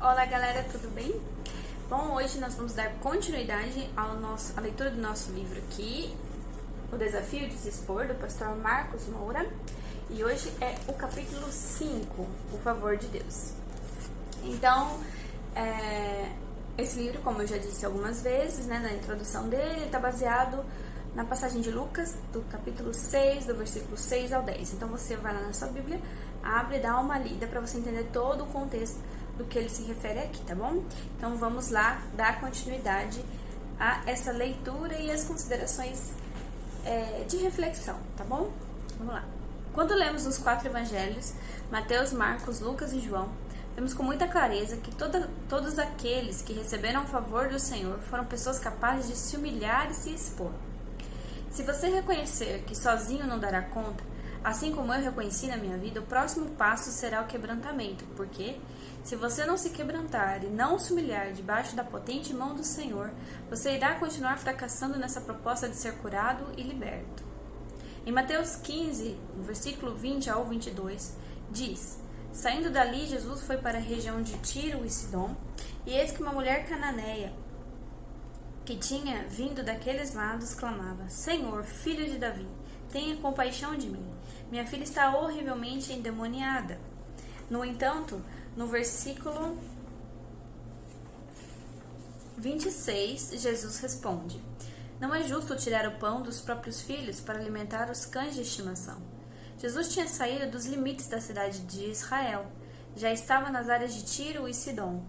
Olá galera, tudo bem? Bom, hoje nós vamos dar continuidade à leitura do nosso livro aqui, O Desafio de se Expor, do pastor Marcos Moura. E hoje é o capítulo 5, O Favor de Deus. Então, esse livro, como eu já disse algumas vezes, na introdução dele, está baseado na passagem de Lucas, do capítulo 6, do versículo 6 ao 10. Então você vai lá na sua Bíblia, abre e dá uma lida para você entender todo o contexto do que ele se refere aqui, tá bom? Então vamos lá dar continuidade a essa leitura e as considerações de reflexão, tá bom? Vamos lá. Quando lemos os 4 evangelhos, Mateus, Marcos, Lucas e João, vemos com muita clareza que todos aqueles que receberam o favor do Senhor foram pessoas capazes de se humilhar e se expor. Se você reconhecer que sozinho não dará conta, assim como eu reconheci na minha vida, o próximo passo será o quebrantamento, porque se você não se quebrantar e não se humilhar debaixo da potente mão do Senhor, você irá continuar fracassando nessa proposta de ser curado e liberto. Em Mateus 15, versículo 20 ao 22, diz: Saindo dali, Jesus foi para a região de Tiro e Sidom, e eis que uma mulher cananeia, que tinha vindo daqueles lados, clamava: Senhor, filho de Davi, tenha compaixão de mim. Minha filha está horrivelmente endemoniada. No entanto, no versículo 26, Jesus responde: Não é justo tirar o pão dos próprios filhos para alimentar os cães de estimação. Jesus tinha saído dos limites da cidade de Israel. Já estava nas áreas de Tiro e Sidom,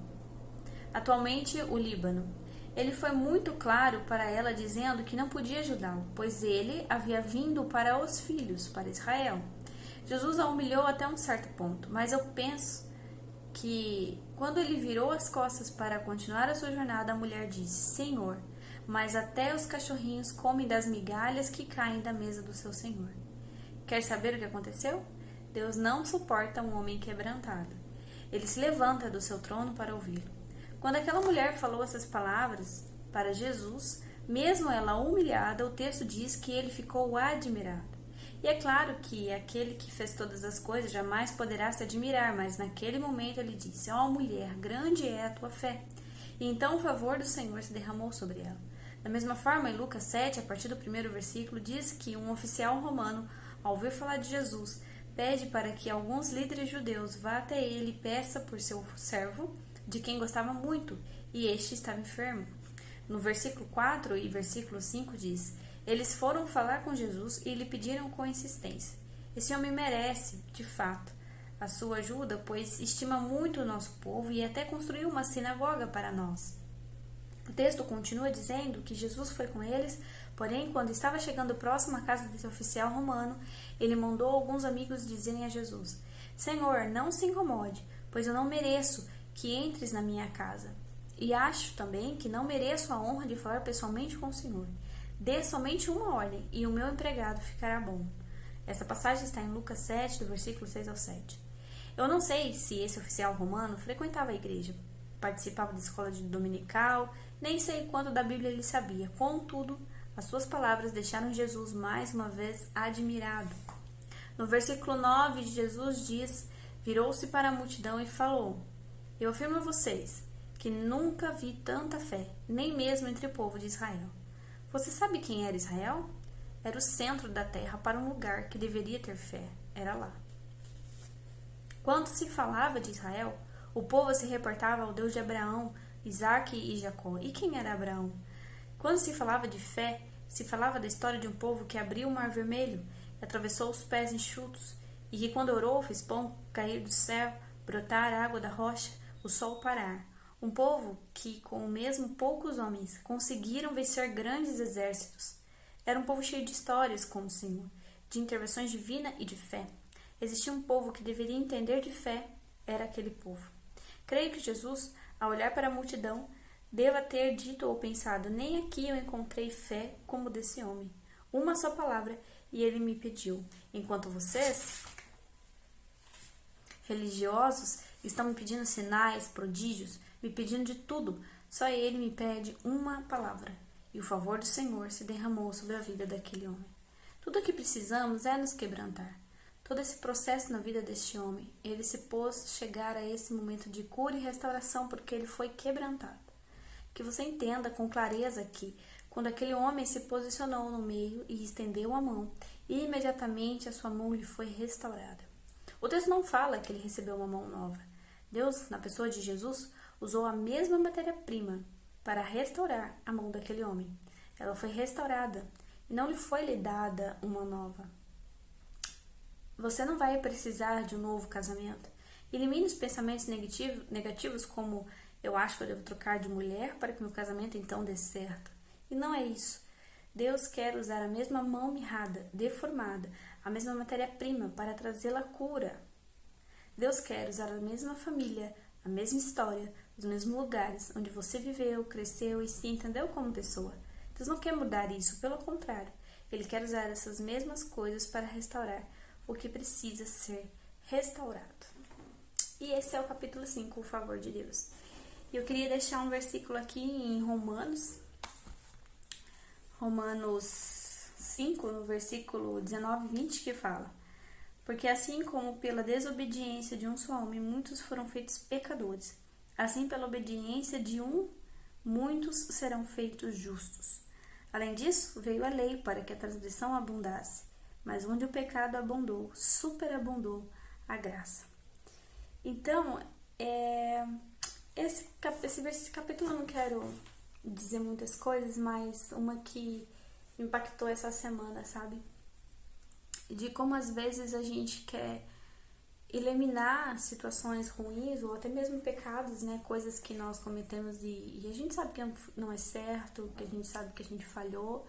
atualmente o Líbano. Ele foi muito claro para ela, dizendo que não podia ajudá-lo, pois ele havia vindo para os filhos, para Israel. Jesus a humilhou até um certo ponto, mas eu penso que quando ele virou as costas para continuar a sua jornada, a mulher disse: Senhor, mas até os cachorrinhos comem das migalhas que caem da mesa do seu Senhor. Quer saber o que aconteceu? Deus não suporta um homem quebrantado. Ele se levanta do seu trono para ouvi-lo. Quando aquela mulher falou essas palavras para Jesus, mesmo ela humilhada, o texto diz que ele ficou admirado. E é claro que aquele que fez todas as coisas jamais poderá se admirar, mas naquele momento ele disse: Ó mulher, grande é a tua fé. E então o favor do Senhor se derramou sobre ela. Da mesma forma, em Lucas 7, a partir do 1º versículo, diz que um oficial romano, ao ouvir falar de Jesus, pede para que alguns líderes judeus vá até ele e peça por seu servo, de quem gostava muito, e este estava enfermo. No versículo 4 e versículo 5 diz: Eles foram falar com Jesus e lhe pediram com insistência: Esse homem merece, de fato, a sua ajuda, pois estima muito o nosso povo e até construiu uma sinagoga para nós. O texto continua dizendo que Jesus foi com eles, porém, quando estava chegando próximo à casa desse oficial romano, ele mandou alguns amigos dizerem a Jesus: Senhor, não se incomode, pois eu não mereço que entres na minha casa. E acho também que não mereço a honra de falar pessoalmente com o Senhor. Dê somente uma ordem, e o meu empregado ficará bom. Essa passagem está em Lucas 7, do versículo 6 ao 7. Eu não sei se esse oficial romano frequentava a igreja, participava da escola de dominical, nem sei quanto da Bíblia ele sabia. Contudo, as suas palavras deixaram Jesus mais uma vez admirado. No versículo 9, Jesus diz: Virou-se para a multidão e falou: Eu afirmo a vocês que nunca vi tanta fé, nem mesmo entre o povo de Israel. Você sabe quem era Israel? Era o centro da terra para um lugar que deveria ter fé. Era lá. Quando se falava de Israel, o povo se reportava ao Deus de Abraão, Isaque e Jacó. E quem era Abraão? Quando se falava de fé, se falava da história de um povo que abriu o Mar Vermelho, atravessou os pés enxutos, e que quando orou fez pão cair do céu, brotar água da rocha, o sol parar. Um povo que, com mesmo poucos homens, conseguiram vencer grandes exércitos. Era um povo cheio de histórias com o Senhor, de intervenções divinas e de fé. Existia um povo que deveria entender de fé, era aquele povo. Creio que Jesus, ao olhar para a multidão, deva ter dito ou pensado: nem aqui eu encontrei fé como desse homem. Uma só palavra, e ele me pediu: enquanto vocês, religiosos, estão me pedindo sinais, prodígios, me pedindo de tudo, só ele me pede uma palavra. E o favor do Senhor se derramou sobre a vida daquele homem. Tudo o que precisamos é nos quebrantar. todo esse processo na vida deste homem. Ele se pôs chegar a esse momento de cura e restauração porque ele foi quebrantado. Que você entenda com clareza que quando aquele homem se posicionou no meio e estendeu a mão, imediatamente a sua mão lhe foi restaurada. O texto não fala que ele recebeu uma mão nova. Deus, na pessoa de Jesus, usou a mesma matéria-prima para restaurar a mão daquele homem. Ela foi restaurada e não lhe foi lhe dada uma nova. Você não vai precisar de um novo casamento. Elimine os pensamentos negativos como eu acho que eu devo trocar de mulher para que meu casamento então dê certo. E não é isso. Deus quer usar a mesma mão mirrada, deformada, a mesma matéria-prima para trazê-la cura. Deus quer usar a mesma família, a mesma história, os mesmos lugares onde você viveu, cresceu e se entendeu como pessoa. Deus não quer mudar isso, pelo contrário. Ele quer usar essas mesmas coisas para restaurar o que precisa ser restaurado. E esse é o capítulo 5, o favor de Deus. E eu queria deixar um versículo aqui em Romanos 5, no versículo 19 e 20, que fala: porque assim como pela desobediência de um só homem muitos foram feitos pecadores, assim pela obediência de um, muitos serão feitos justos. Além disso, veio a lei para que a transgressão abundasse, mas onde o pecado abundou, superabundou a graça. Então, esse capítulo eu não quero dizer muitas coisas, mas uma que me impactou essa semana, sabe? De como às vezes a gente quer eliminar situações ruins ou até mesmo pecados, né? Coisas que nós cometemos e a gente sabe que não é certo, que a gente sabe que a gente falhou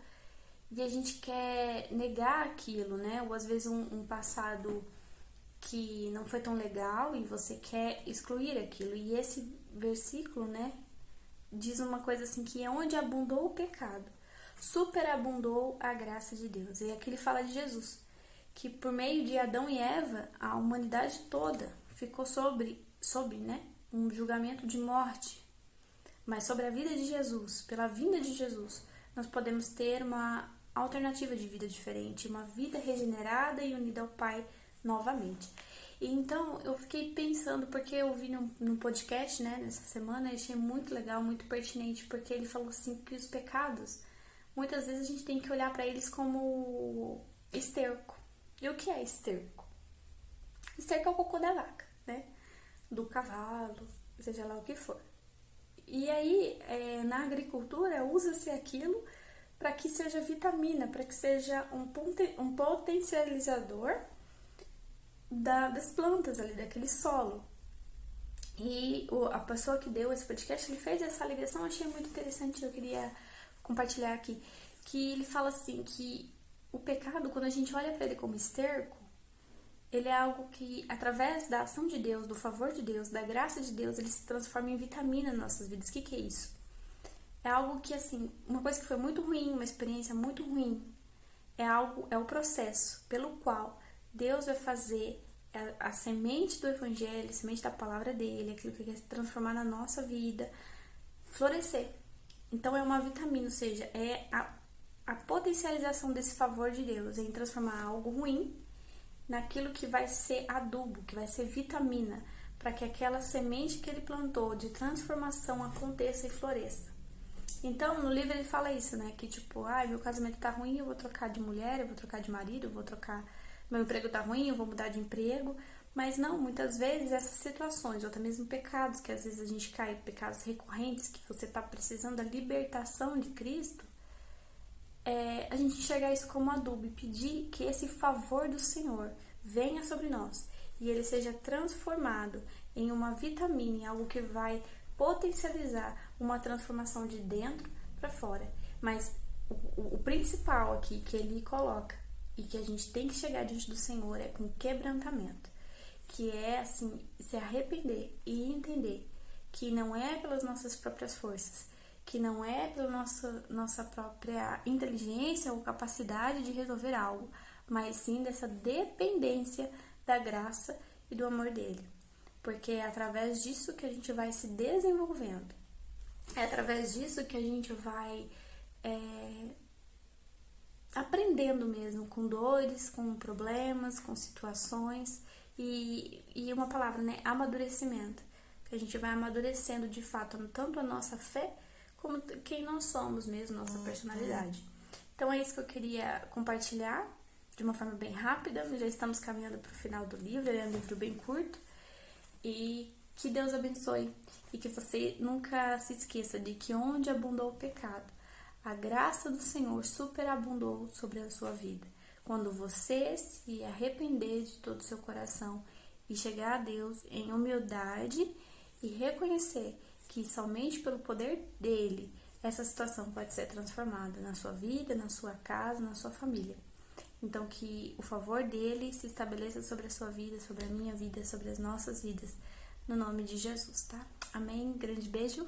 e a gente quer negar aquilo, né? Ou às vezes um passado que não foi tão legal e você quer excluir aquilo. E esse versículo, né, diz uma coisa assim, que é onde abundou o pecado, superabundou a graça de Deus. E aqui ele fala de Jesus, que por meio de Adão e Eva, a humanidade toda ficou sob, né, um julgamento de morte. Mas sobre a vida de Jesus, pela vinda de Jesus, nós podemos ter uma alternativa de vida diferente, uma vida regenerada e unida ao Pai novamente. E então eu fiquei pensando, porque eu vi num podcast, né, nessa semana, e achei muito legal, muito pertinente, porque ele falou assim que os pecados, muitas vezes a gente tem que olhar para eles como esterco. E o que é esterco? Esterco é o cocô da vaca, né? Do cavalo, seja lá o que for. E aí, na agricultura, usa-se aquilo para que seja vitamina, para que seja um potencializador das plantas ali, daquele solo. E a pessoa que deu esse podcast, ele fez essa ligação, eu achei muito interessante, eu queria compartilhar aqui, que ele fala assim, que o pecado, quando a gente olha para ele como esterco, ele é algo que, através da ação de Deus, do favor de Deus, da graça de Deus, ele se transforma em vitamina nas nossas vidas. O que é isso? É algo que, assim, uma coisa que foi muito ruim, uma experiência muito ruim, é o processo pelo qual Deus vai fazer a semente do evangelho, a semente da palavra dele, aquilo que quer se transformar na nossa vida, florescer. Então é uma vitamina, ou seja, é a potencialização desse favor de Deus em transformar algo ruim naquilo que vai ser adubo, que vai ser vitamina, para que aquela semente que ele plantou de transformação aconteça e floresça. Então, no livro ele fala isso, né? Que tipo, meu casamento tá ruim, eu vou trocar de mulher, eu vou trocar de marido, eu vou trocar... Meu emprego tá ruim, eu vou mudar de emprego. Mas não, muitas vezes essas situações, ou até mesmo pecados, que às vezes a gente cai, pecados recorrentes, que você tá precisando da libertação de Cristo, a gente enxergar isso como adubo e pedir que esse favor do Senhor venha sobre nós e ele seja transformado em uma vitamina, em algo que vai potencializar uma transformação de dentro para fora. Mas o principal aqui que ele coloca e que a gente tem que chegar diante do Senhor é com quebrantamento, que é assim, se arrepender e entender que não é pelas nossas próprias forças, que não é pela nossa própria inteligência ou capacidade de resolver algo, mas sim dessa dependência da graça e do amor dele. Porque é através disso que a gente vai se desenvolvendo. É através disso que a gente vai aprendendo mesmo, com dores, com problemas, com situações e uma palavra, né? Amadurecimento. Que a gente vai amadurecendo de fato tanto a nossa fé como quem nós somos mesmo, nossa personalidade. Então é isso que eu queria compartilhar de uma forma bem rápida. Já estamos caminhando para o final do livro, ele é um livro bem curto. E que Deus abençoe e que você nunca se esqueça de que onde abundou o pecado, a graça do Senhor superabundou sobre a sua vida. Quando você se arrepender de todo o seu coração e chegar a Deus em humildade e reconhecer que somente pelo poder dele essa situação pode ser transformada na sua vida, na sua casa, na sua família. Então, que o favor dele se estabeleça sobre a sua vida, sobre a minha vida, sobre as nossas vidas, no nome de Jesus, tá? Amém? Grande beijo.